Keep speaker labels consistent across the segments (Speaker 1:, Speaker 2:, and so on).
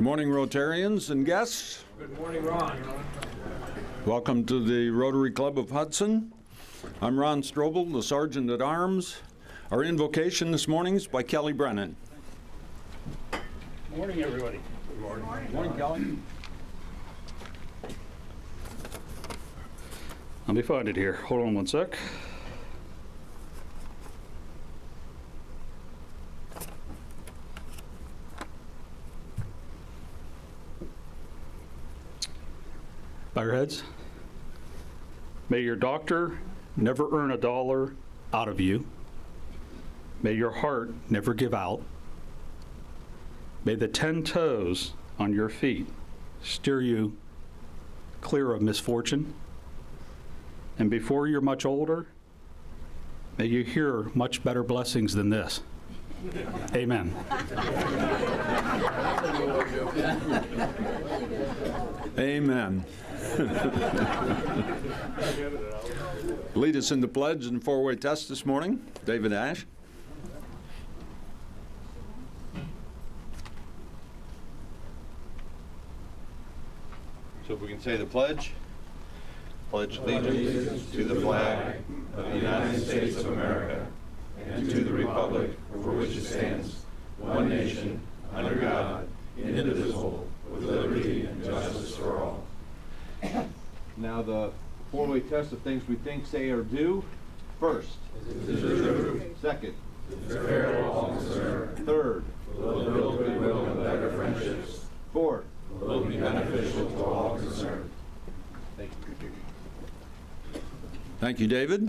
Speaker 1: morning, Rotarians and guests.
Speaker 2: Good morning, Ron.
Speaker 1: Welcome to the Rotary Club of Hudson. I'm Ron Strobel, the Sergeant at Arms. Our invocation this morning is by Kelly Brennan.
Speaker 2: Good morning, everybody.
Speaker 1: Good morning. Good morning, Kelly.
Speaker 2: Let me find it here. Hold on one sec. Bow your heads. May your doctor never earn a dollar out of you. May your heart never give out. May the 10 toes on your feet steer you clear of misfortune. And before you're much older, may you hear much better blessings than this. Amen.
Speaker 1: Amen. Lead us in the pledge and four-way test this morning, David Ash.
Speaker 3: So if we can say the pledge. Pledge allegiance to the flag of the United States of America and to the republic for which it stands, one nation, under God, indivisible, with liberty and justice for all. Now the four-way test of things we think, say, or do. First, is it true? Second, is it fair to all concerned? Third, will it build goodwill and better friendships? Fourth, will it be beneficial to all concerned? Thank you.
Speaker 1: Thank you, David.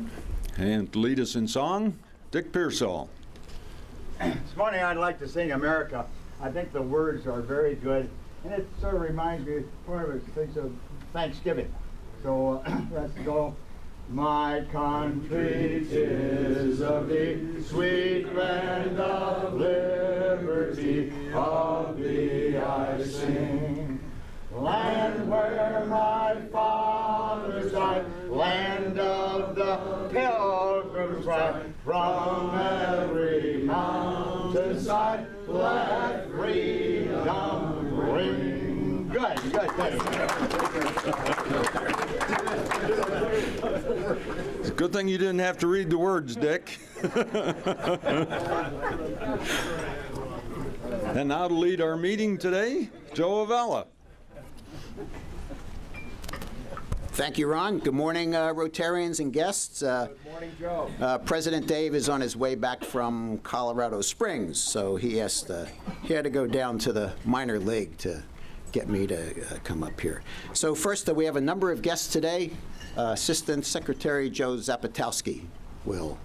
Speaker 1: And to lead us in song, Dick Pearsall.
Speaker 4: This morning I'd like to sing America. I think the words are very good, and it sort of reminds me of things of Thanksgiving. So let's go. My country 'tis of thee, sweet land of liberty, of thee I sing. Land where my fathers died, land of the pilgrims ride, from every mountainside, let freedom ring. Good.
Speaker 1: It's a good thing you didn't have to read the words, Dick. And now to lead our meeting today, Joe Avella.
Speaker 5: Thank you, Ron. Good morning, Rotarians and guests.
Speaker 4: Good morning, Joe.
Speaker 5: President Dave is on his way back from Colorado Springs, so he had to go down to the minor league to get me to come up here. So first, we have a number of guests today. Assistant Secretary Joe Zapotowski will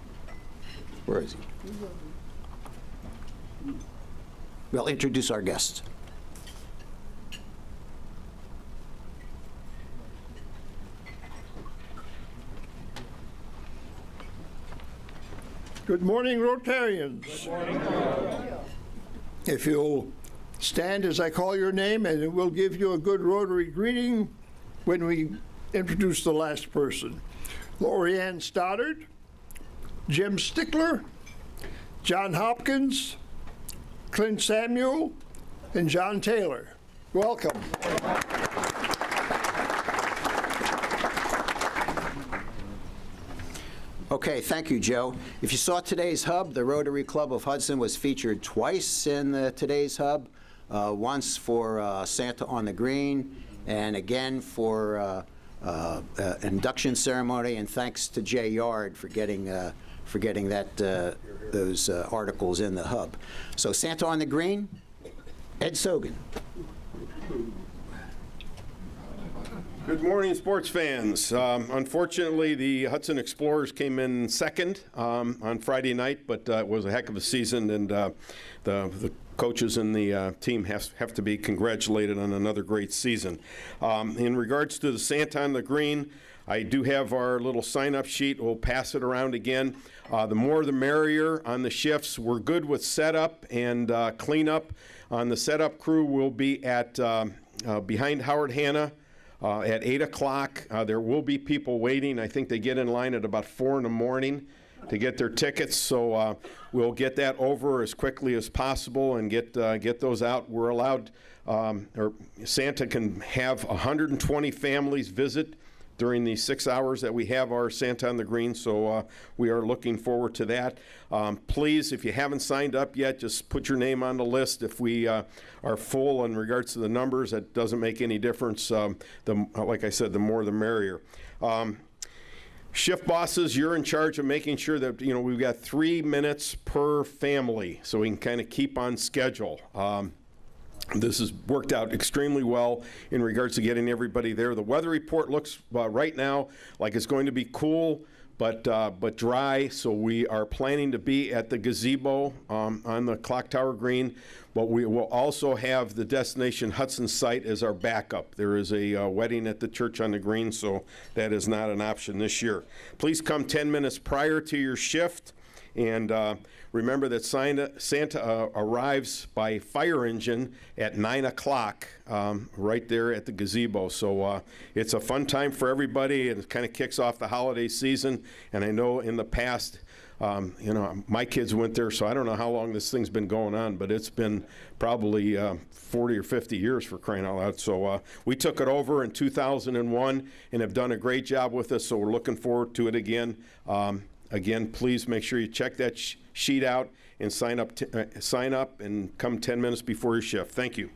Speaker 5: introduce our guests.
Speaker 6: Good morning, Rotarians. Good morning. If you'll stand as I call your name, and we'll give you a good Rotary greeting when we introduce the last person. Lorianne Stoddard, Jim Stickler, John Hopkins, Clint Samuel, and John Taylor. Welcome.
Speaker 5: Okay, thank you, Joe. If you saw today's hub, the Rotary Club of Hudson was featured twice in today's hub, once for Santa on the Green, and again for induction ceremony, and thanks to Jay Yard for getting those articles in the hub. So Santa on the Green, Ed Sogan.
Speaker 3: Good morning, sports fans. Unfortunately, the Hudson Explorers came in second on Friday night, but it was a heck of a season, and the coaches and the team have to be congratulated on another great season. In regards to the Santa on the Green, I do have our little sign-up sheet. We'll pass it around again. The more the merrier on the shifts. We're good with setup and cleanup. On the setup crew, we'll be at behind Howard Hanna at 8 o'clock. There will be people waiting. I think they get in line at about 4 in the morning.
Speaker 7: get their tickets. So we'll get that over as quickly as possible and get those out. We're allowed, or Santa can have 120 families visit during the 6 hours that we have our Santa on the Green, so we are looking forward to that. Please, if you haven't signed up yet, just put your name on the list. If we are full in regards to the numbers, that doesn't make any difference. Like I said, the more the merrier. Shift bosses, you're in charge of making sure that, we've got 3 minutes per family, so we can kind of keep on schedule. This has worked out extremely well in regards to getting everybody there. The weather report looks right now like it's going to be cool, but dry. So we are planning to be at the gazebo on the clock tower green, but we will also have the Destination Hudson site as our backup. There is a wedding at the church on the green, so that is not an option this year. Please come 10 minutes prior to your shift. And remember that Santa arrives by fire engine at 9 o'clock right there at the gazebo. So it's a fun time for everybody, and it kind of kicks off the holiday season. And I know in the past, my kids went there, so I don't know how long this thing's been going on, but it's been probably 40 or 50 years, for crying out loud. So we took it over in 2001 and have done a great job with us, so we're looking forward to it again. Again, please make sure you check that sheet out and sign up and come 10 minutes before your shift. Thank you.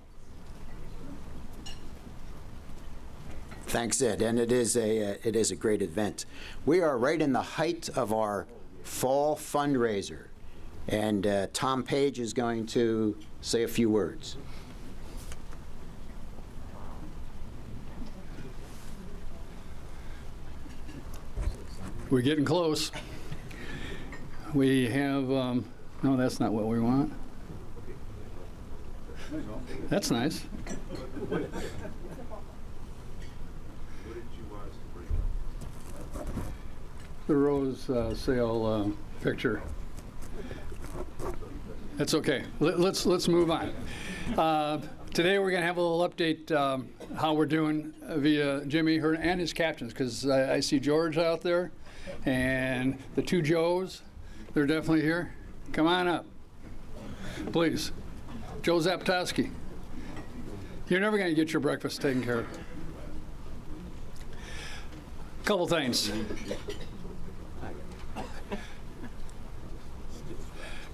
Speaker 5: Thanks, Ed, and it is a great event. We are right in the height of our fall fundraiser, and Tom Page is going to say a few words.
Speaker 2: We're getting close. We have, no, that's not what we want. That's nice. The rose sale picture. That's okay. Let's move on. Today we're going to have a little update how we're doing via Jimmy and his captains, because I see George out there and the two Joes. They're definitely here. Come on up, please. Joe Zaptowski. You're never going to get your breakfast taken care of. Couple things.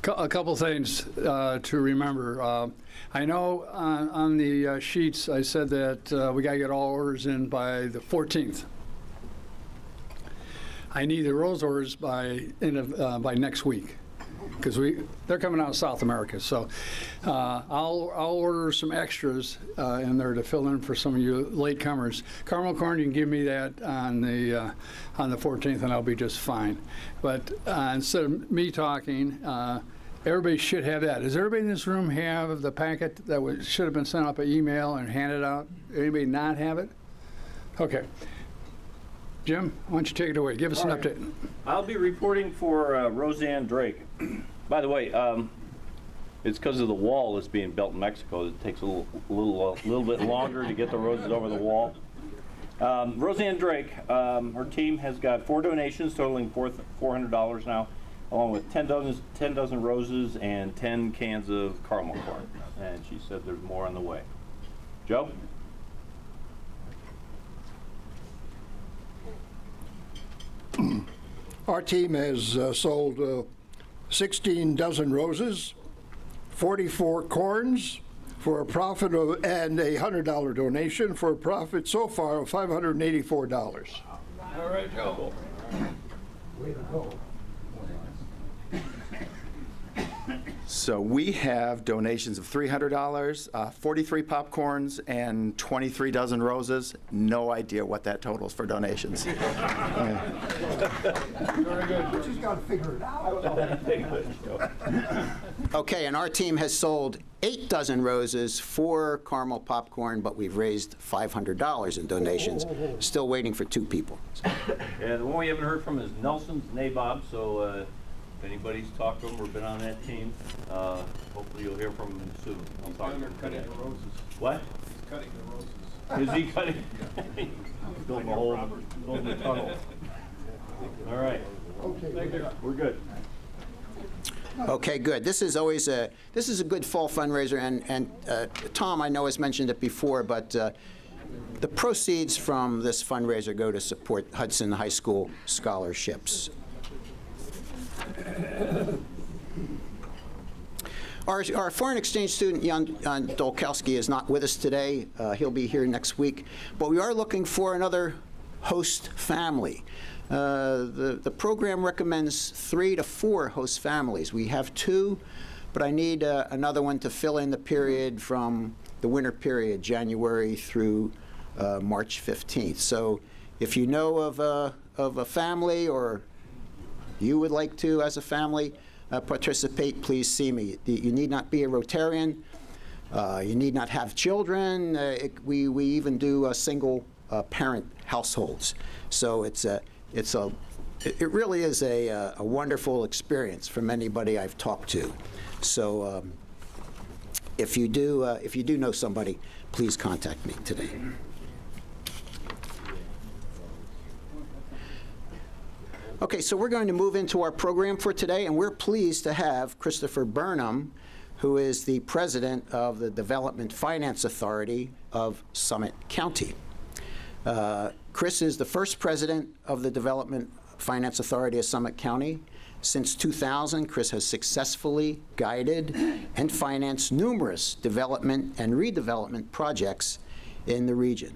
Speaker 2: A couple things to remember. I know on the sheets I said that we got to get all orders in by the 14th. I need the rose orders by next week, because they're coming out of South America. So I'll order some extras in there to fill in for some of you latecomers. Caramel corn, you can give me that on the 14th, and I'll be just fine. But instead of me talking, everybody should have that. Does everybody in this room have the packet that should have been sent out by email and handed out? Anybody not have it? Okay. Jim, why don't you take it away? Give us an update.
Speaker 8: I'll be reporting for Roseanne Drake. By the way, it's because of the wall that's being built in Mexico. It takes a little bit longer to get the roses over the wall. Roseanne Drake, her team has got 4 donations totaling $400 now, along with 10 dozen roses and 10 cans of caramel corn. And she said there's more on the way. Joe?
Speaker 6: Our team has sold 16 dozen roses, 44 corns for a profit of, and a $100 donation for a profit so far of $584.
Speaker 2: All right, Joe.
Speaker 6: Way to go.
Speaker 9: So we have donations of $300, 43 popcorns, and 23 dozen roses. No idea what that totals for donations.
Speaker 6: Very good. She's got to figure it out.
Speaker 5: Okay, and our team has sold 8 dozen roses, 4 caramel popcorn, but we've raised $500 in donations. Still waiting for 2 people.
Speaker 8: Yeah, the one we haven't heard from is Nelson's Nabob, so if anybody's talked to him or been on that team, hopefully you'll hear from him soon. I'll talk to him today. What?
Speaker 3: He's cutting the roses.
Speaker 8: Is he cutting? Building a hole, building a tunnel. All right.
Speaker 4: We're good.
Speaker 5: Okay, good. This is always a good fall fundraiser, and Tom, I know has mentioned it before, but the proceeds from this fundraiser go to support Hudson High School scholarships. Our foreign exchange student, Jan Dolkowski, is not with us today. He'll be here next week. But we are looking for another host family. The program recommends 3 to 4 host families. We have 2, but I need another one to fill in the period from the winter period, January through March 15th. So if you know of a family, or you would like to, as a family, participate, please see me. You need not be a Rotarian. You need not have children. We even do single parent households. So it really is a wonderful experience from anybody I've talked to. So if you do know somebody, please contact me today. Okay, so we're going to move into our program for today, and we're pleased to have Christopher Burnham, who is the president of the Development Finance Authority of Summit County. Chris is the first president of the Development Finance Authority of Summit County. Since 2000, Chris has successfully guided and financed numerous development and redevelopment projects in the region.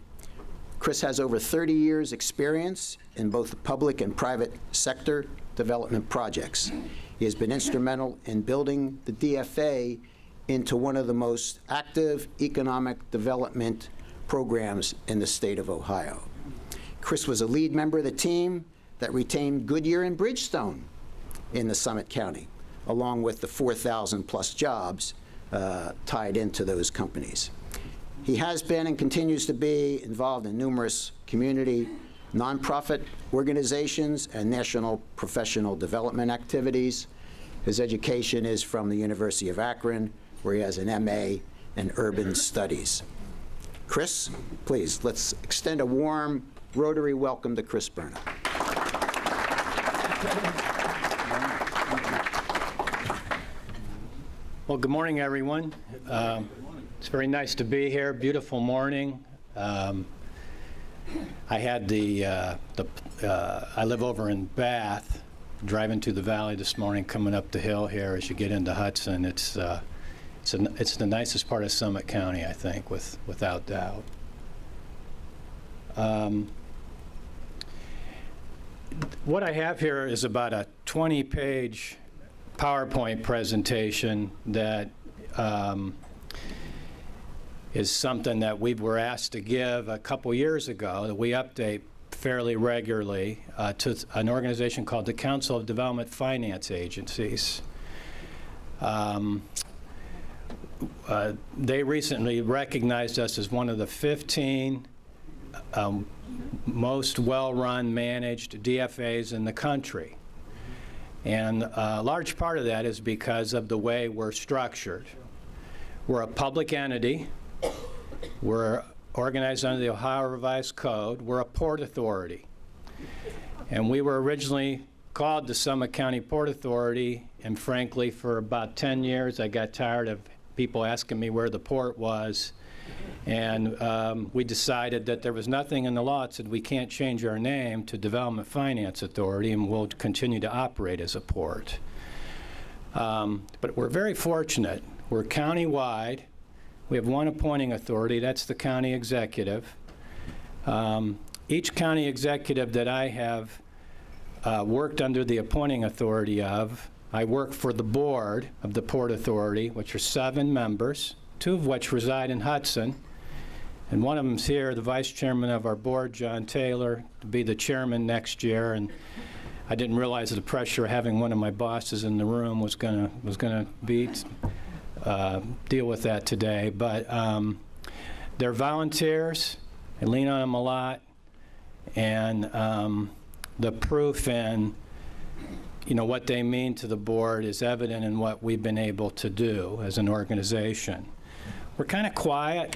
Speaker 5: Chris has over 30 years' experience in both the public and private sector development projects. He has been instrumental in building the DFA into one of the most active economic development programs in the state of Ohio. Chris was a lead member of the team that retained Goodyear and Bridgestone in the Summit County, along with the 4,000+ jobs tied into those companies. He has been and continues to be involved in numerous community nonprofit organizations and national professional development activities. His education is from the University of Akron, where he has an MA in Urban Studies. Chris, please, let's extend a warm Rotary welcome to Chris Burnham.
Speaker 10: Well, good morning, everyone. It's very nice to be here. Beautiful morning. I had I live over in Bath, driving to the valley this morning, coming up the hill here as you get into Hudson. It's the nicest part of Summit County, I think, without doubt. What I have here is about a 20-page PowerPoint presentation that is something that we were asked to give a couple years ago, that we update fairly regularly to an organization called the Council of Development Finance Agencies. They recently recognized us as one of the 15 most well-run, managed DFAs in the country. And a large part of that is because of the way we're structured. We're a public entity. We're organized under the Ohio Revised Code. We're a port authority. And we were originally called the Summit County Port Authority, and frankly, for about 10 years, I got tired of people asking me where the port was. And we decided that there was nothing in the law that said we can't change our name to Development Finance Authority, and we'll continue to operate as a port. But we're very fortunate. We're county-wide. We have one appointing authority. That's the county executive. Each county executive that I have worked under the appointing authority of, I work for the board of the Port Authority, which are 7 members, 2 of which reside in Hudson. And one of them's here, the vice chairman of our board, John Taylor, to be the chairman next year. And I didn't realize the pressure of having one of my bosses in the room was gonna deal with that today. But they're volunteers. I lean on them a lot. And the proof in what they mean to the board is evident in what we've been able to do as an organization. We're kind of quiet.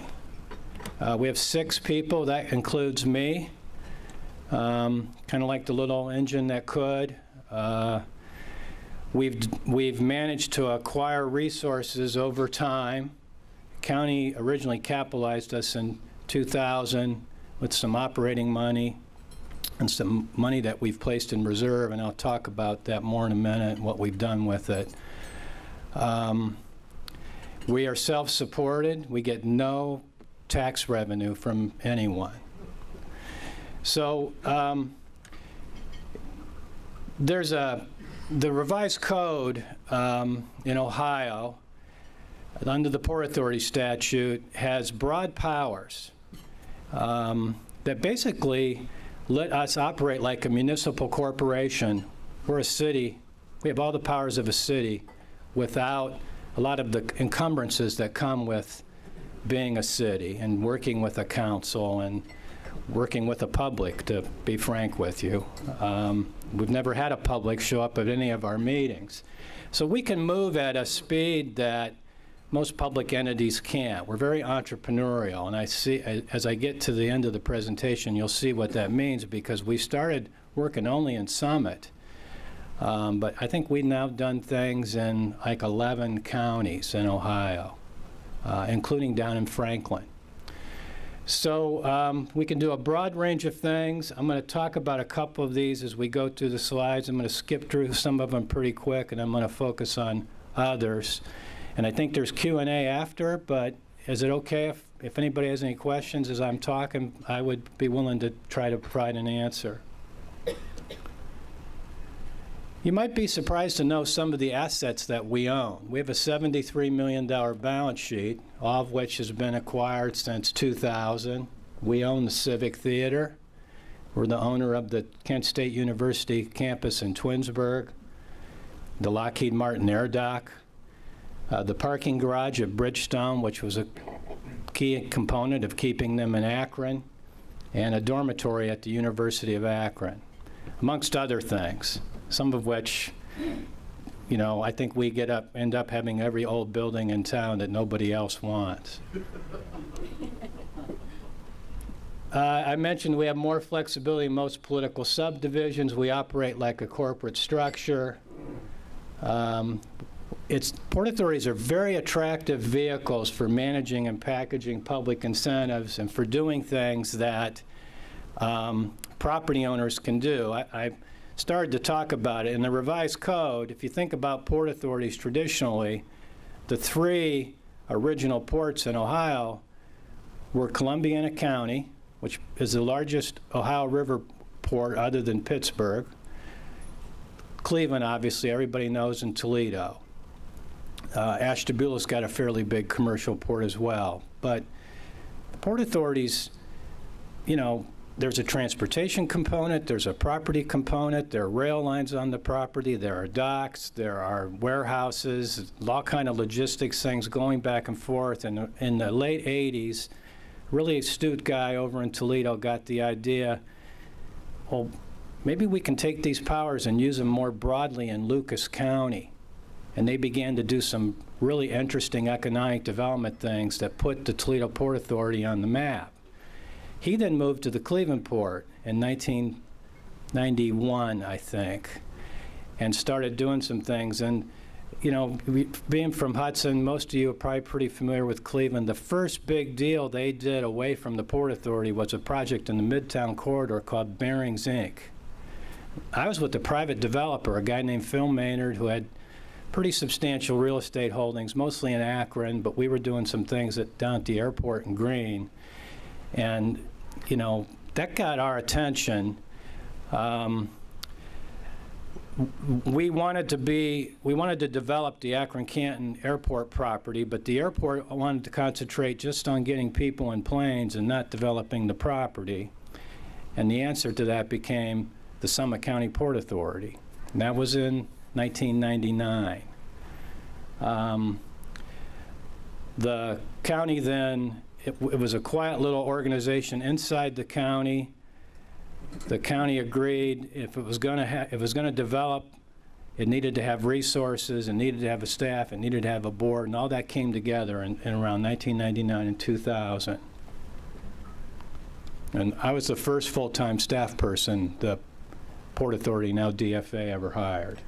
Speaker 10: We have 6 people. That includes me, kind of like the little engine that could. We've managed to acquire resources over time. County originally capitalized us in 2000 with some operating money and some money that we've placed in reserve, and I'll talk about that more in a minute and what we've done with it. We are self-supported. We get no tax revenue from anyone. So there's the revised code in Ohio under the Port Authority statute has broad powers that basically let us operate like a municipal corporation. We're a city. We have all the powers of a city without a lot of the encumbrances that come with being a city and working with a council and working with the public, to be frank with you. We've never had a public show up at any of our meetings. So we can move at a speed that most public entities can't. We're very entrepreneurial, and I see, as I get to the end of the presentation, you'll see what that means, because we started working only in Summit. But I think we've now done things in like 11 counties in Ohio, including down in Franklin. So we can do a broad range of things. I'm going to talk about a couple of these as we go through the slides. I'm going to skip through some of them pretty quick, and I'm going to focus on others. And I think there's Q&A after, but is it okay if anybody has any questions as I'm talking? I would be willing to try to provide an answer. You might be surprised to know some of the assets that we own. We have a $73 million balance sheet, all of which has been acquired since 2000. We own the Civic Theater. We're the owner of the Kent State University campus in Twinsburg, the Lockheed Martin Air Dock, the parking garage at Bridgestone, which was a key component of keeping them in Akron, and a dormitory at the University of Akron, amongst other things, some of which, you know, I think we end up having every old building in town that nobody else wants. I mentioned we have more flexibility in most political subdivisions. We operate like a corporate structure. Port authorities are very attractive vehicles for managing and packaging public incentives and for doing things that property owners can do. I started to talk about it. In the revised code, if you think about port authorities traditionally, the three original ports in Ohio were Columbiana County, which is the largest Ohio River port other than Pittsburgh, Cleveland, obviously, everybody knows, and Toledo. Ashtabula's got a fairly big commercial port as well. But the port authorities, you know, there's a transportation component, there's a property component, there are rail lines on the property, there are docks, there are warehouses, all kind of logistics things going back and forth. And in the late 80s, really astute guy over in Toledo got the idea, well, maybe we can take these powers and use them more broadly in Lucas County. And they began to do some really interesting economic development things that put the Toledo Port Authority on the map. He then moved to the Cleveland port in 1991, I think, and started doing some things. And, you know, being from Hudson, most of you are probably pretty familiar with Cleveland. The first big deal they did away from the Port Authority was a project in the Midtown Corridor called Bearings, Inc. I was with a private developer, a guy named Phil Maynard, who had pretty substantial real estate holdings, mostly in Akron, but we were doing some things down at the airport in Greene. And, you know, that got our attention. We wanted to develop the Akron-Canton airport property, but the airport wanted to concentrate just on getting people in planes and not developing the property. And the answer to that became the Summit County Port Authority. And that was in 1999. The county then, it was a quiet little organization inside the county. The county agreed if it was going to develop, it needed to have resources, it needed to have a staff, it needed to have a board, and all that came together in around 1999 and 2000. And I was the first full-time staff person. The Port Authority, now DFA, ever hired.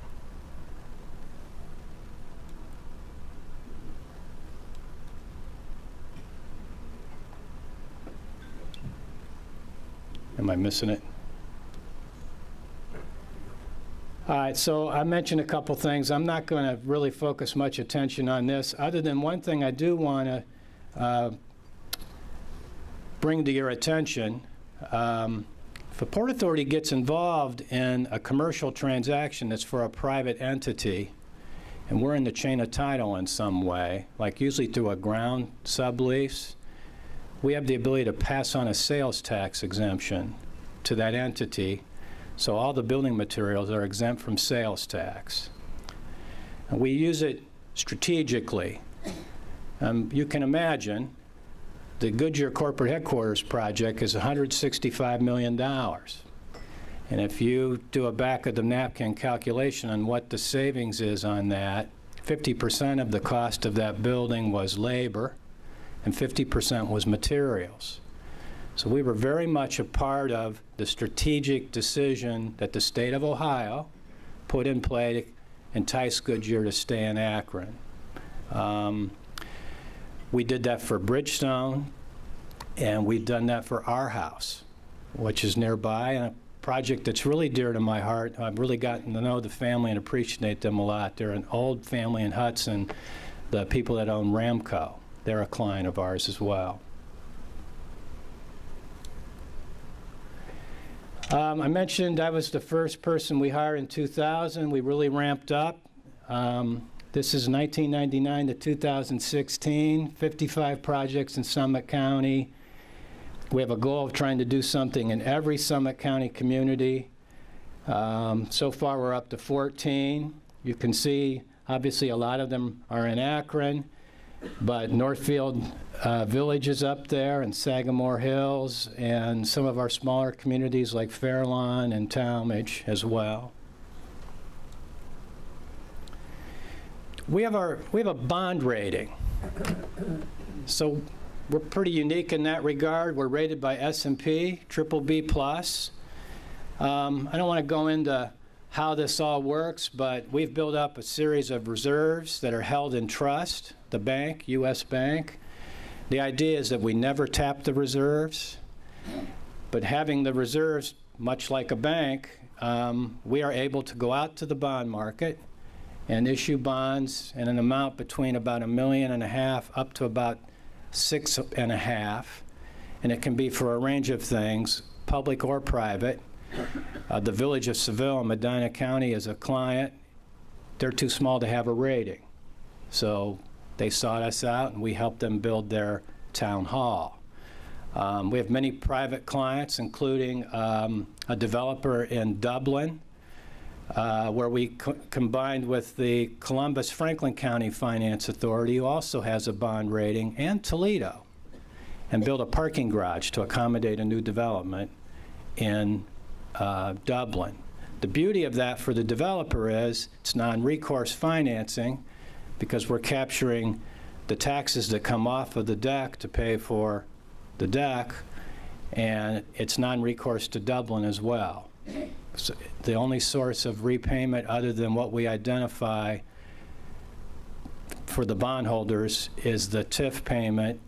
Speaker 10: Am I missing it? All right, so I mentioned a couple things. I'm not going to really focus much attention on this, other than one thing I do want to bring to your attention. If a Port Authority gets involved in a commercial transaction that's for a private entity, and we're in the chain of title in some way, like usually through a ground sublease, we have the ability to pass on a sales tax exemption to that entity, so all the building materials are exempt from sales tax. And we use it strategically. You can imagine the Goodyear corporate headquarters project is $165 million. And if you do a back of the napkin calculation on what the savings is on that, 50% of the cost of that building was labor, and 50% was materials. So we were very much a part of the strategic decision that the state of Ohio put in play to entice Goodyear to stay in Akron. We did that for Bridgestone, and we've done that for our house, which is nearby, and a project that's really dear to my heart. I've really gotten to know the family and appreciate them a lot. They're an old family in Hudson, the people that own Ramco. They're a client of ours as well. I mentioned I was the first person we hired in 2000. We really ramped up. This is 1999 to 2016, 55 projects in Summit County. We have a goal of trying to do something in every Summit County community. So far, we're up to 14. You can see, obviously, a lot of them are in Akron, but Northfield Village is up there, and Sagamore Hills, and some of our smaller communities like Fairlawn and Talmadge as well. We have a bond rating. So we're pretty unique in that regard. We're rated by S&P, BBB+. I don't want to go into how this all works, but we've built up a series of reserves that are held in trust, the bank, U.S. Bank. The idea is that we never tap the reserves, but having the reserves, much like a bank, we are able to go out to the bond market and issue bonds in an amount between about $1.5 million up to about $6.5 million, and it can be for a range of things, public or private. The Village of Seville in Medina County is a client. They're too small to have a rating, so they sought us out, and we helped them build their town hall. We have many private clients, including a developer in Dublin, where we combined with the Columbus-Franklin County Finance Authority, who also has a bond rating, and Toledo, and built a parking garage to accommodate a new development in Dublin. The beauty of that for the developer is it's non-recourse financing, because we're capturing the taxes that come off of the deck to pay for the deck, and it's non-recourse to Dublin as well. So the only source of repayment other than what we identify for the bondholders is the TIF payment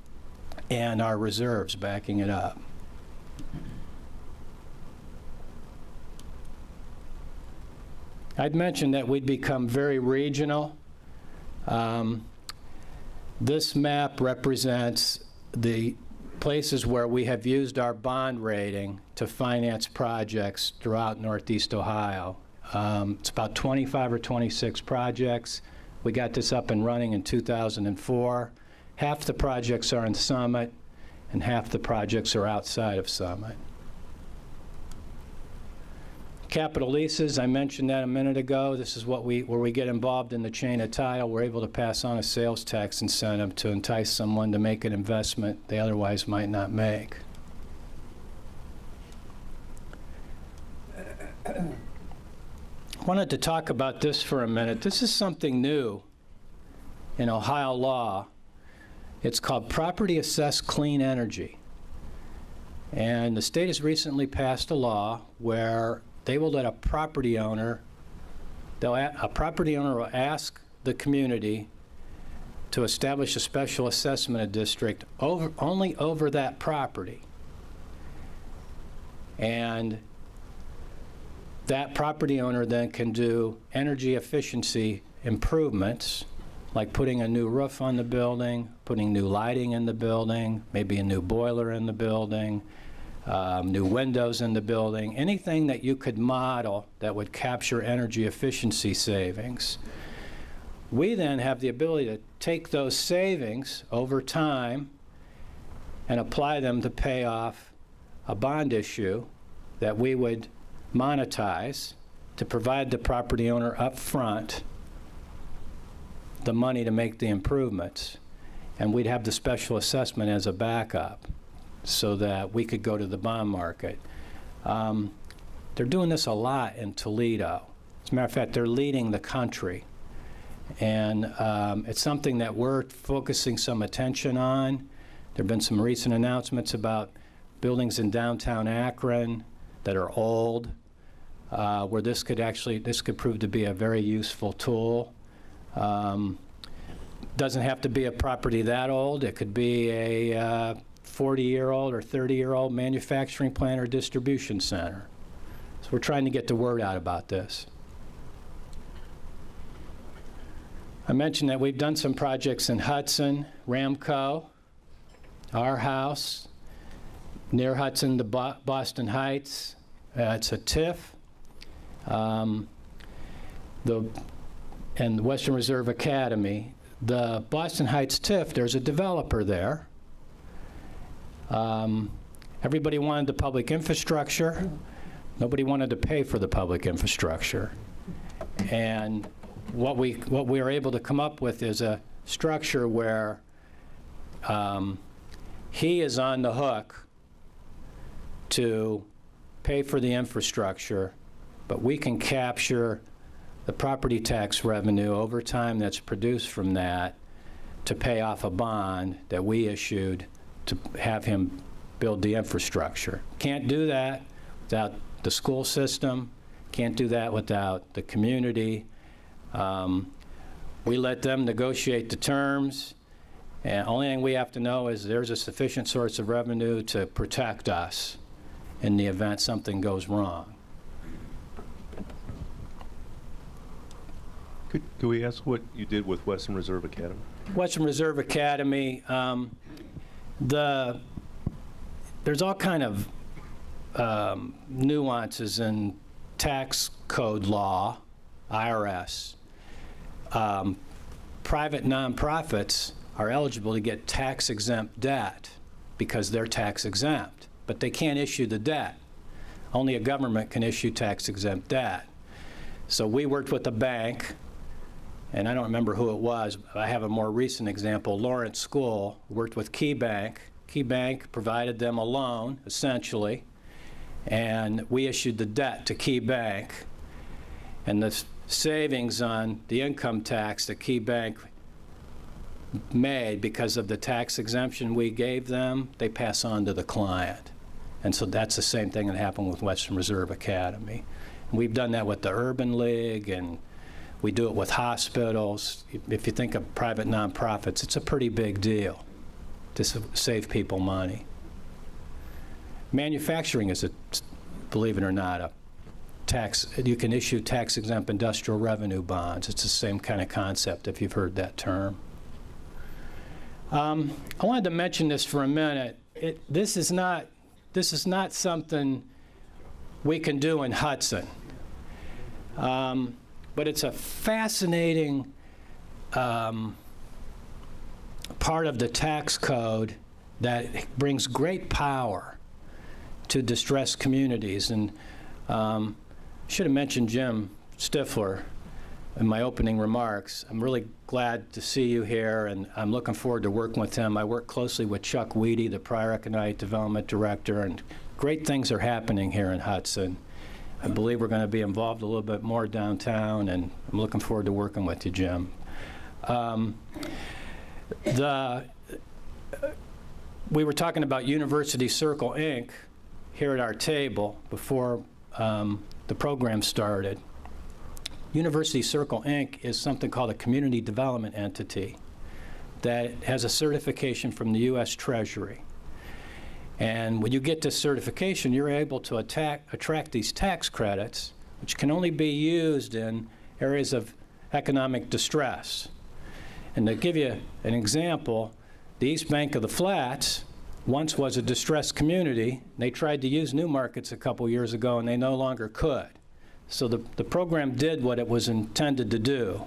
Speaker 10: and our reserves backing it up. I'd mentioned that we'd become very regional. This map represents the places where we have used our bond rating to finance projects throughout Northeast Ohio. It's about 25 or 26 projects. We got this up and running in 2004. Half the projects are in Summit, and half the projects are outside of Summit. Capital leases, I mentioned that a minute ago. This is where we get involved in the chain of title. We're able to pass on a sales tax incentive to entice someone to make an investment they otherwise might not make. I wanted to talk about this for a minute. This is something new in Ohio law. It's called Property Assessed Clean Energy. And the state has recently passed a law where they will let a property owner will ask the community to establish a special assessment district only over that property. And that property owner then can do energy efficiency improvements, like putting a new roof on the building, putting new lighting in the building, maybe a new boiler in the building, new windows in the building, anything that you could model that would capture energy efficiency savings. We then have the ability to take those savings over time and apply them to pay off a bond issue that we would monetize to provide the property owner up front the money to make the improvements. And we'd have the special assessment as a backup so that we could go to the bond market. They're doing this a lot in Toledo. As a matter of fact, they're leading the country. And it's something that we're focusing some attention on. There have been some recent announcements about buildings in downtown Akron that are old, where this could prove to be a very useful tool. Doesn't have to be a property that old. It could be a 40-year-old or 30-year-old manufacturing plant or distribution center. So we're trying to get the word out about this. I mentioned that we've done some projects in Hudson, Ramco, our house, near Hudson, the Boston Heights. It's a TIF. And the Western Reserve Academy. The Boston Heights TIF, there's a developer there. Everybody wanted the public infrastructure. Nobody wanted to pay for the public infrastructure. And what we were able to come up with is a structure where he is on the hook to pay for the infrastructure, but we can capture the property tax revenue over time that's produced from that to pay off a bond that we issued to have him build the infrastructure. Can't do that without the school system, can't do that without the community. We let them negotiate the terms, and only thing we have to know is there's a sufficient source of revenue to protect us in the event something goes wrong.
Speaker 11: Could we ask what you did with Western Reserve Academy?
Speaker 10: Western Reserve Academy, there's all kind of nuances in tax code law, IRS. Private nonprofits are eligible to get tax-exempt debt because they're tax-exempt, but they can't issue the debt. Only a government can issue tax-exempt debt. So we worked with a bank, and I don't remember who it was, but I have a more recent example. Lawrence School worked with Key Bank. Key Bank provided them a loan, essentially, and we issued the debt to Key Bank. And the savings on the income tax that Key Bank made because of the tax exemption we gave them, they pass on to the client. And so that's the same thing that happened with Western Reserve Academy. And we've done that with the Urban League, and we do it with hospitals. If you think of private nonprofits, it's a pretty big deal to save people money. Manufacturing is, believe it or not, a tax. You can issue tax-exempt industrial revenue bonds. It's the same kind of concept, if you've heard that term. I wanted to mention this for a minute. This is not something we can do in Hudson. But it's a fascinating part of the tax code that brings great power to distressed communities. And should have mentioned Jim Stifler in my opening remarks. I'm really glad to see you here, and I'm looking forward to working with him. I work closely with Chuck Weedy, the prior Economic Development Director, and great things are happening here in Hudson. I believe we're going to be involved a little bit more downtown, and I'm looking forward to working with you, Jim. We were talking about University Circle, Inc. here at our table before the program started. University Circle, Inc. is something called a community development entity that has a certification from the U.S. Treasury. And when you get this certification, you're able to attract these tax credits, which can only be used in areas of economic distress. And to give you an example, the East Bank of the Flats once was a distressed community. They tried to use New Markets a couple years ago, and they no longer could. So the program did what it was intended to do.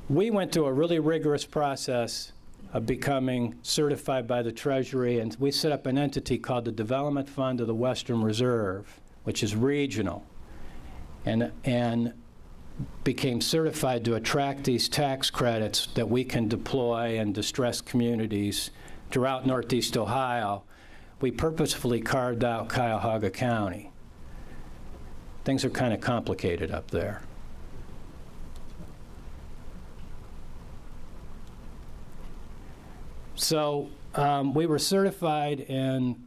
Speaker 10: We went through a really rigorous process of becoming certified by the Treasury, and we set up an entity called the Development Fund of the Western Reserve, which is regional, and became certified to attract these tax credits that we can deploy in distressed communities throughout Northeast Ohio. We purposefully carved out Cuyahoga County. Things are kind of complicated up there. So we were certified in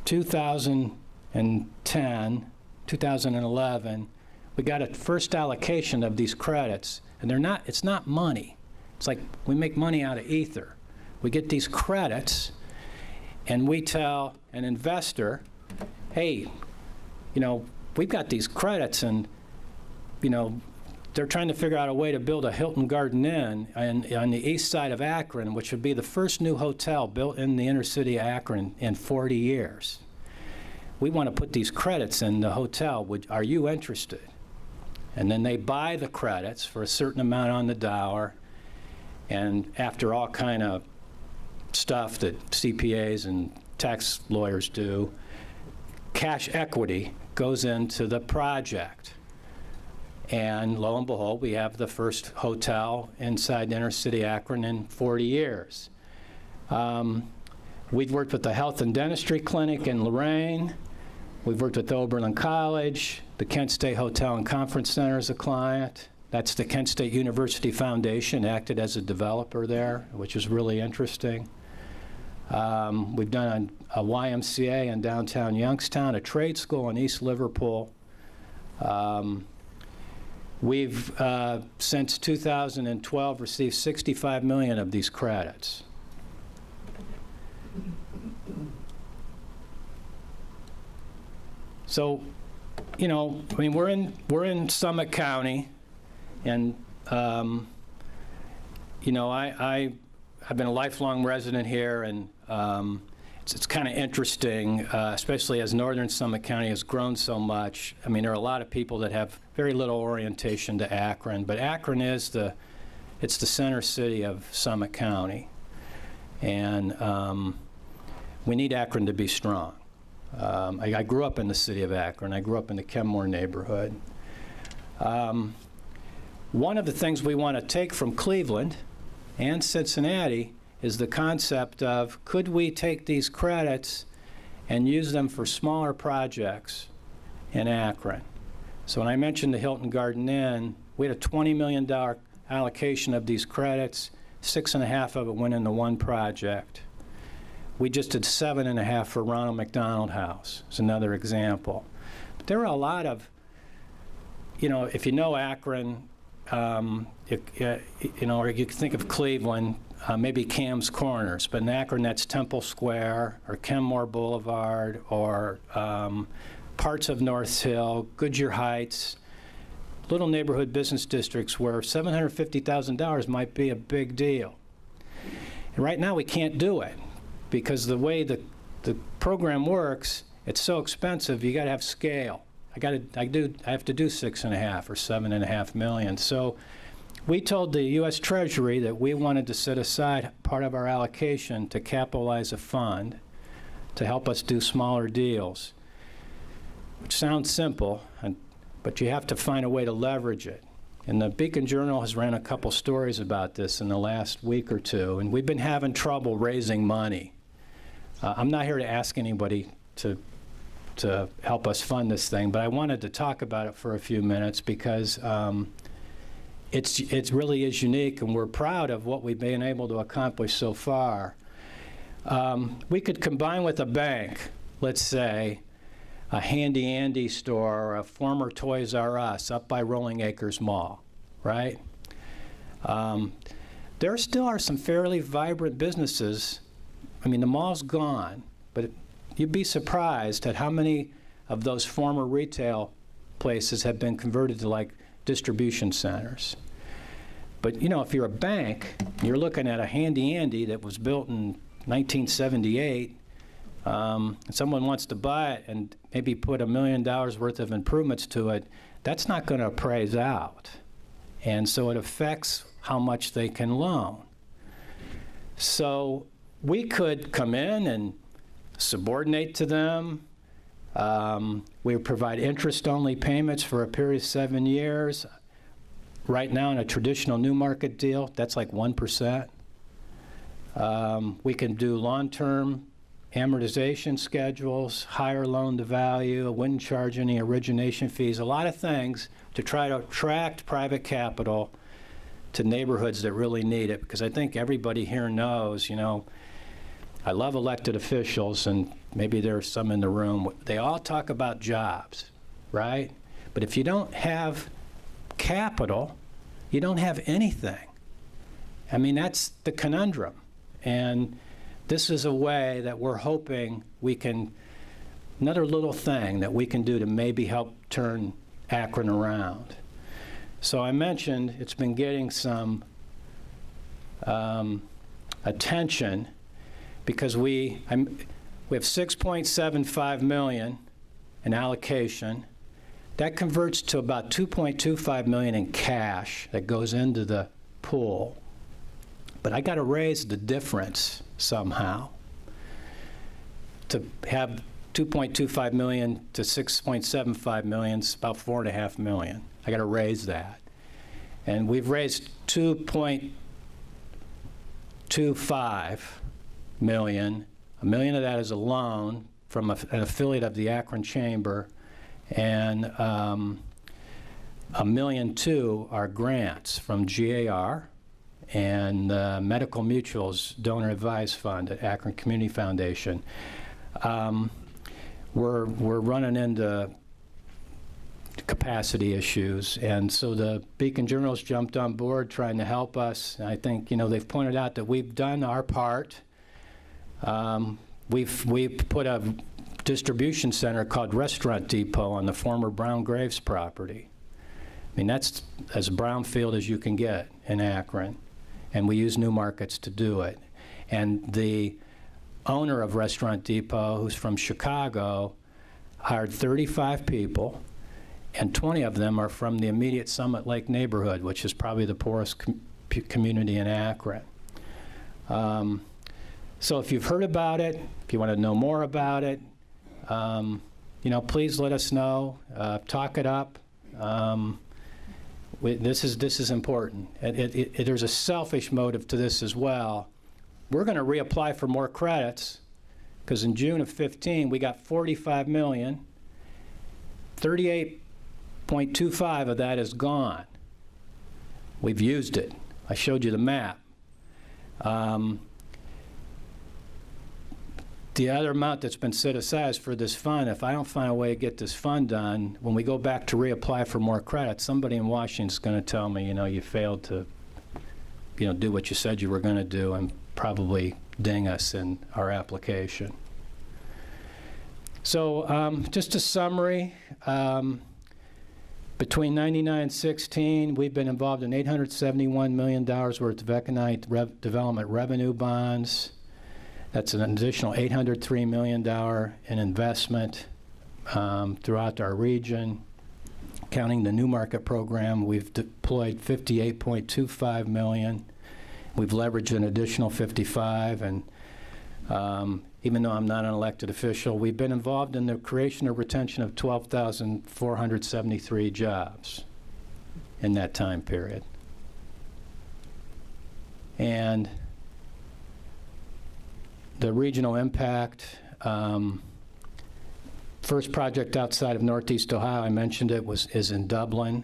Speaker 10: 2010, 2011. We got a first allocation of these credits, and it's not money. It's like we make money out of ether. We get these credits, and we tell an investor, hey, we've got these credits, and, they're trying to figure out a way to build a Hilton Garden Inn on the east side of Akron, which would be the first new hotel built in the inner city of Akron in 40 years. We want to put these credits in the hotel. Are you interested? And then they buy the credits for a certain amount on the dollar, and after all kind of stuff that CPAs and tax lawyers do, cash equity goes into the project. And lo and behold, we have the first hotel inside inner city Akron in 40 years. We've worked with the Health and Dentistry Clinic in Lorraine. We've worked with Oberlin College. The Kent State Hotel and Conference Center is a client. That's the Kent State University Foundation, acted as a developer there, which is really interesting. We've done a YMCA in downtown Youngstown, a trade school in East Liverpool. We've, since 2012, received 65 million of these credits. So, we're in Summit County, and I've been a lifelong resident here, and it's kind of interesting, especially as northern Summit County has grown so much. There are a lot of people that have very little orientation to Akron, but Akron is the center city of Summit County, and we need Akron to be strong. I grew up in the city of Akron. I grew up in the Kenmore neighborhood. One of the things we want to take from Cleveland and Cincinnati is the concept of, could we take these credits and use them for smaller projects in Akron? So when I mentioned the Hilton Garden Inn, we had a $20 million allocation of these credits. 6.5 of it went into one project. We just did 7.5 for Ronald McDonald House. It's another example. But there are a lot of, if you know Akron, or you think of Cleveland, maybe Cam's Corners, but in Akron that's Temple Square or Kenmore Boulevard or parts of North Hill, Goodyear Heights, little neighborhood business districts where $750,000 might be a big deal. And right now we can't do it because the way the program works, it's so expensive, you gotta have scale. I have to do 6.5 or 7.5 million. So we told the U.S. Treasury that we wanted to set aside part of our allocation to capitalize a fund to help us do smaller deals, which sounds simple, but you have to find a way to leverage it. And the Beacon Journal has ran a couple stories about this in the last week or two, and we've been having trouble raising money. I'm not here to ask anybody to help us fund this thing, but I wanted to talk about it for a few minutes because it really is unique, and we're proud of what we've been able to accomplish so far. We could combine with a bank let's say, a Handy Andy store or a former Toys R Us up by Rolling Acres Mall, right? There still are some fairly vibrant businesses. I mean, the mall's gone, but you'd be surprised at how many of those former retail places have been converted to like distribution centers. But you know, if you're a bank, you're looking at a Handy Andy that was built in 1978, and someone wants to buy it and maybe put $1 million worth of improvements to it, that's not going to appraise out. And so it affects how much they can loan. So we could come in and subordinate to them. We provide interest-only payments for a period of 7 years. Right now, in a traditional new market deal, that's like 1%. We can do long-term amortization schedules, higher loan-to-value, wouldn't charge any origination fees, a lot of things to try to attract private capital to neighborhoods that really need it. Because I think everybody here knows, you know, I love elected officials, and maybe there's some in the room. They all talk about jobs, right? But if you don't have capital, you don't have anything. I mean, that's the conundrum. And this is a way that we're hoping we can, another little thing that we can do to maybe help turn Akron around. So I mentioned it's been getting some attention because we have $6.75 million in allocation. That converts to about $2.25 million in cash that goes into the pool. But I got to raise the difference somehow to have $2.25 million to $6.75 million, it's about $4.5 million. I got to raise that. And we've raised $2.25 million. $1 million of that is a loan from an affiliate of the Akron Chamber, and $1.2 million are grants from GAR and Medical Mutual's Donor Advised Fund at Akron Community Foundation. We're running into capacity issues, and so the Beacon Journal's jumped on board trying to help us. And I think, you know, they've pointed out that we've done our part. We've put a distribution center called Restaurant Depot on the former Brown Graves property. I mean, that's as brownfield as you can get in Akron, and we use new markets to do it. And the owner of Restaurant Depot, who's from Chicago, hired 35 people, and 20 of them are from the immediate Summit Lake neighborhood, which is probably the poorest community in Akron. So if you've heard about it, if you want to know more about it, you know, please let us know. Talk it up. This is important. There's a selfish motive to this as well. We're going to reapply for more credits because in June of 15 we got $45 million. 38.25 of that is gone. We've used it. I showed you the map. The other amount that's been set aside is for this fund. If I don't find a way to get this fund done, when we go back to reapply for more credit, somebody in Washington is going to tell me, you know, you failed to, you know, do what you said you were going to do, and probably ding us in our application. So just a summary. Between 99 and 16, we've been involved in $871 million worth of economic development revenue bonds. That's an additional $803 million in investment throughout our region. Counting the new market program, we've deployed $58.25 million. We've leveraged an additional 55, and even though I'm not an elected official, we've been involved in the creation or retention of 12,473 jobs in that time period. And the regional impact, first project outside of Northeast Ohio, I mentioned it, is in Dublin.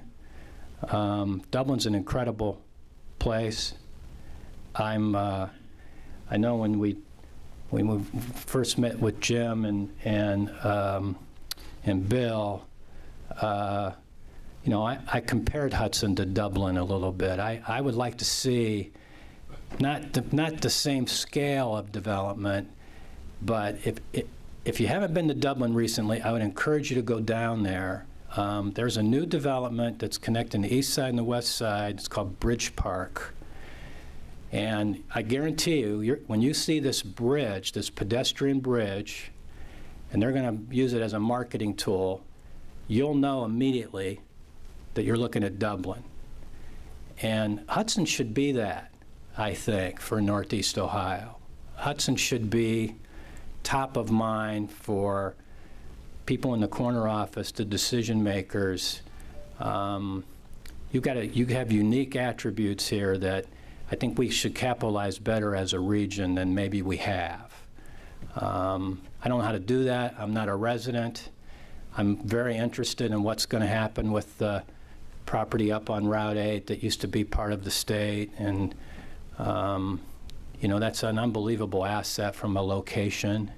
Speaker 10: Dublin's an incredible place. I know when when we first met with Jim and Bill, you know, I compared Hudson to Dublin a little bit. I would like to see not the same scale of development, but if you haven't been to Dublin recently, I would encourage you to go down there. There's a new development that's connecting the east side and the west side. It's called Bridge Park. And I guarantee you, when you see this bridge, this pedestrian bridge, and they're going to use it as a marketing tool, you'll know immediately that you're looking at Dublin. And Hudson should be that, I think, for Northeast Ohio. Hudson should be top of mind for people in the corner office, the decision makers. You have unique attributes here that I think we should capitalize better as a region than maybe we have. I don't know how to do that. I'm not a resident. I'm very interested in what's going to happen with the property up on Route 8 that used to be part of the state. And, you know, that's an unbelievable asset from a location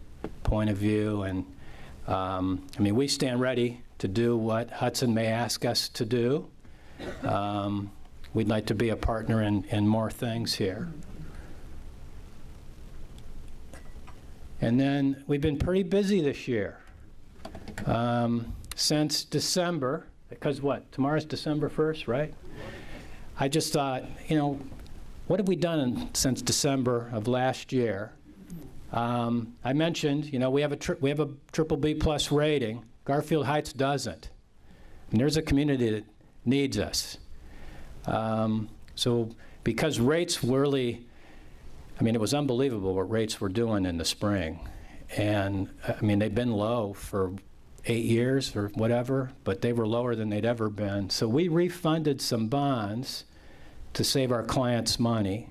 Speaker 10: point of view. And, I mean, we stand ready to do what Hudson may ask us to do. We'd like to be a partner in more things here. And then we've been pretty busy this year. Since December, because what, tomorrow's December 1st, right? I just thought, you know, what have we done since December of last year? I mentioned, you know, we have a triple B plus rating. Garfield Heights doesn't. And there's a community that needs us. So because rates really, I mean, it was unbelievable what rates were doing in the spring. And I mean, they've been low for 8 years or whatever, but they were lower than they'd ever been. So we refunded some bonds to save our clients money.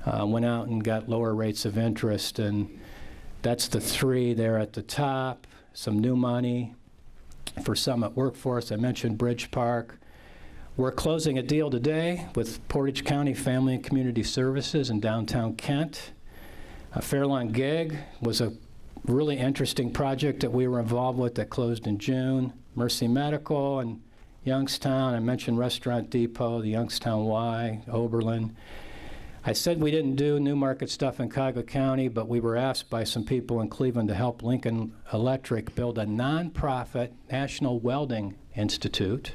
Speaker 10: Went out and got lower rates of interest, and that's the 3 there at the top. Some new money for Summit Workforce. I mentioned Bridge Park. We're closing a deal today with Portage County Family and Community Services in downtown Kent. Fairlawn Gig was a really interesting project that we were involved with that closed in June. Mercy Medical and Youngstown. I mentioned Restaurant Depot, the Youngstown Y, Oberlin. I said we didn't do new market stuff in Cuyahoga County, but we were asked by some people in Cleveland to help Lincoln Electric build a nonprofit National Welding Institute.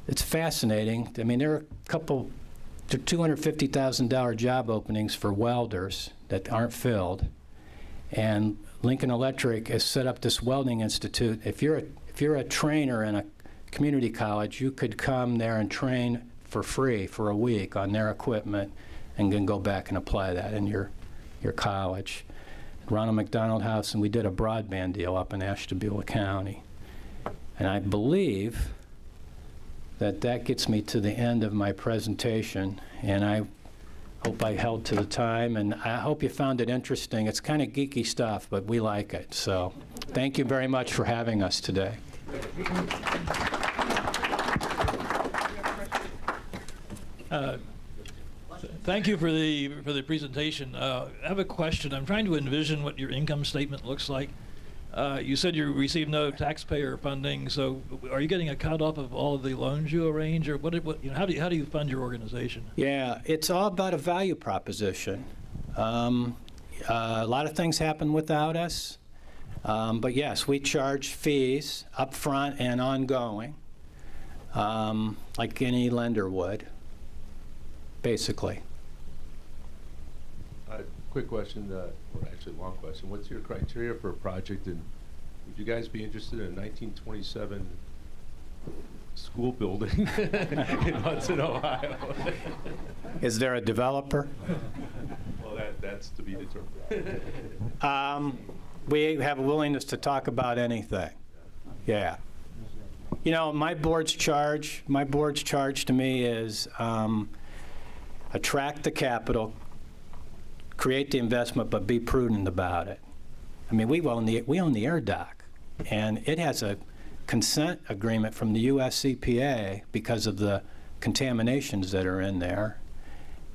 Speaker 10: It's fascinating. I mean, there are $250,000 job openings for welders that aren't filled, and Lincoln Electric has set up this welding institute. If you're a trainer in a community college, you could come there and train for free for a week on their equipment and then go back and apply that in your college. Ronald McDonald House, and we did a broadband deal up in Ashtabula County. And I believe that gets me to the end of my presentation, and I hope I held to the time, and I hope you found it interesting. It's kind of geeky stuff, but we like it. So thank you very much for having us today.
Speaker 12: Thank you for the presentation. I have a question. I'm trying to envision what your income statement looks like. You said you receive no taxpayer funding, so are you getting a cut off of all of the loans you arrange, or how do you fund your organization?
Speaker 10: Yeah, it's all about a value proposition. A lot of things happen without us, but yes, we charge fees up front and ongoing, like any lender would, basically.
Speaker 11: Quick question, or actually long question. What's your criteria for a project, and would you guys be interested in a 1927 school building in Hudson, Ohio?
Speaker 10: Is there a developer?
Speaker 11: Well, that's to be determined.
Speaker 10: We have a willingness to talk about anything. Yeah. You know, my board's charge to me is attract the capital, create the investment, but be prudent about it. I mean, we own the air dock, and it has a consent agreement from the U.S. EPA because of the contaminations that are in there.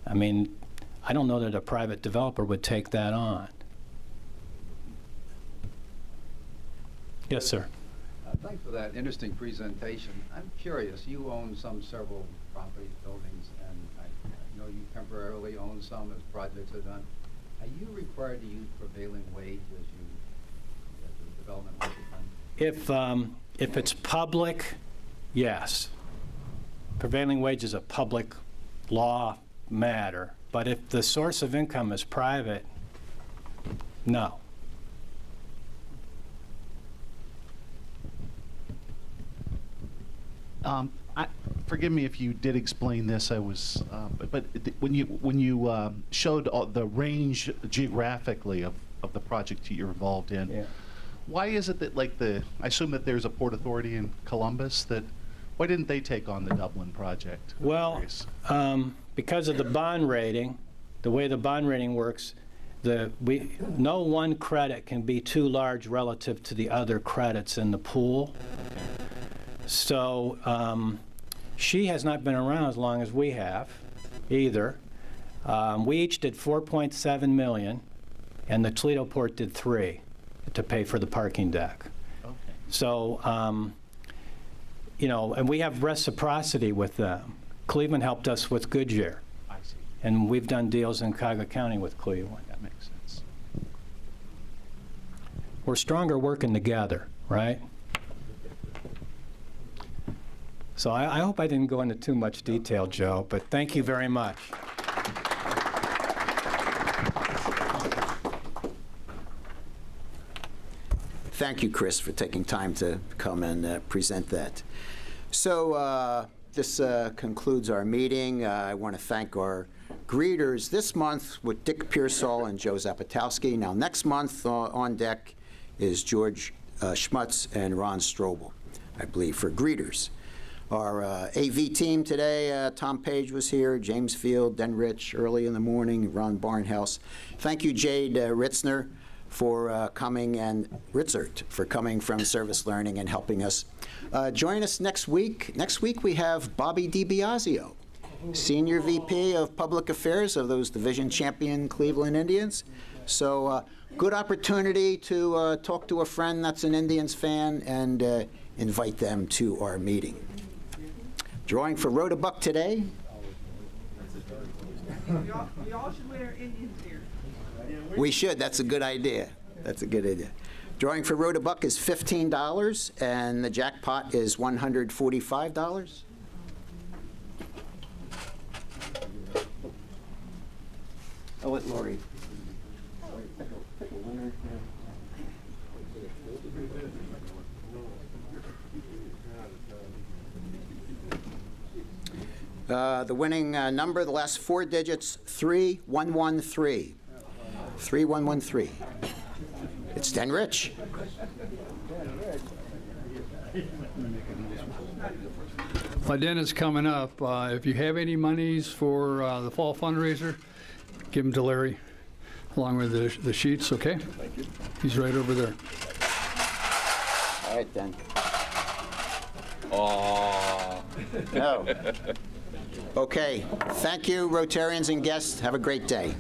Speaker 10: I mean, I don't know that a private developer would take that on. Yes, sir.
Speaker 13: Thanks for that interesting presentation. I'm curious, you own several properties, buildings, and I know you temporarily own some as projects are done. Are you required to use prevailing wage as the development work is done?
Speaker 10: If it's public, yes. Prevailing wage is a public law matter, but if the source of income is private, no.
Speaker 14: Forgive me if you did explain this. When you showed the range geographically of the project you're involved in,
Speaker 10: Yeah.
Speaker 14: why is it that I assume that there's a port authority in Columbus why didn't they take on the Dublin project?
Speaker 10: Well, because of the bond rating, the way the bond rating works, no one credit can be too large relative to the other credits in the pool. So she has not been around as long as we have either. We each did $4.7 million, and the Toledo Port did $3 million to pay for the parking deck.
Speaker 14: Okay.
Speaker 10: So, and we have reciprocity with them. Cleveland helped us with Goodyear,
Speaker 14: I see.
Speaker 10: and we've done deals in Cuyahoga County with Cleveland.
Speaker 14: That makes sense.
Speaker 10: We're stronger working together, right? So I hope I didn't go into too much detail, Joe, but thank you very much.
Speaker 5: Thank you, Chris, for taking time to come and present that. So this concludes our meeting. I want to thank our greeters this month with Dick Pearsall and Joe Zapatowski. Now, next month on deck is George Schmutz and Ron Strobel, I believe, for greeters. Our AV team today, Tom Page was here, James Field, Den Rich early in the morning, Ron Barnhouse. Thank you, Jade Ritzner, for coming, and Ritzert for coming from Service Learning and helping us. Join us next week. Next week we have Bobby DiBiasio, Senior VP of Public Affairs of those division champion Cleveland Indians. So good opportunity to talk to a friend that's an Indians fan and invite them to our meeting. Drawing for Rotabuck today.
Speaker 15: We all should wear Indians here.
Speaker 5: We should. That's a good idea. That's a good idea. Drawing for Rotabuck is $15, and the jackpot is $145. I'll let Lori. Pick a winner. The winning number, the last four digits, 3113. 3113. It's Den Rich.
Speaker 16: My den is coming up. If you have any monies for the fall fundraiser, give them to Larry, along with the sheets, okay? Thank you. He's right over there.
Speaker 5: All right, then.
Speaker 3: Aww.
Speaker 5: No. Okay. Thank you, Rotarians and guests. Have a great day.